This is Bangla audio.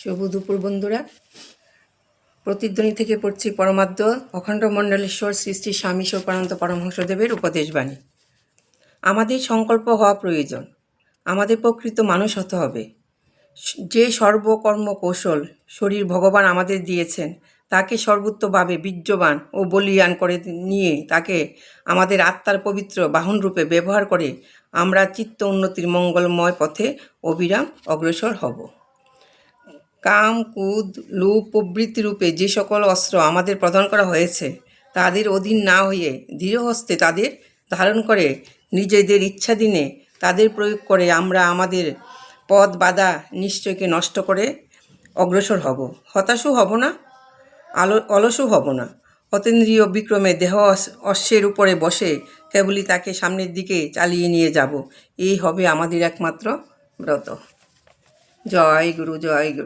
শুভ দুপুর বন্ধুরা। প্রতিধ্বনি থেকে পড়ছি পরমাদ্য অখণ্ড মণ্ডলেশ্বর শ্রী শ্রী স্বামী সোপানন্ত পরমহংসদেবের উপদেশবাণী। আমাদের সংকল্প হওয়া প্রয়োজন। আমাদের প্রকৃত মানুষ হতে হবে। যে সর্বকর্ম কৌশল শরীর ভগবান আমাদের দিয়েছেন তাকে সর্বোত্তভাবে বীর্যবান ও বলীয়ান করে নিয়ে তাকে আমাদের আত্মার পবিত্র বাহনরূপে ব্যবহার করে আমরা চিত্ত উন্নতির মঙ্গলময় পথে অবিরাম অগ্রসর হব। কাম, ক্রোধ, লোভ প্রভৃতি রূপে যে সকল অস্ত্র আমাদের প্রদান করা হয়েছে তাদের অধীন না হয়ে দৃঢ়হস্তে তাদের ধারণ করে নিজেদের ইচ্ছাধীনে তাদের প্রয়োগ করে আমরা আমাদের পথ বাধা নিশ্চয়কে নষ্ট করে অগ্রসর হব। হতাশও হব না, অলসও হব না। অতীন্দ্রিয় বিক্রমে দেহ অশ্বের উপরে বসে কেবলই তাকে সামনের দিকে চালিয়ে নিয়ে যাব। এই হবে আমাদের একমাত্র ব্রত। জয় গুরু, জয় গুরু।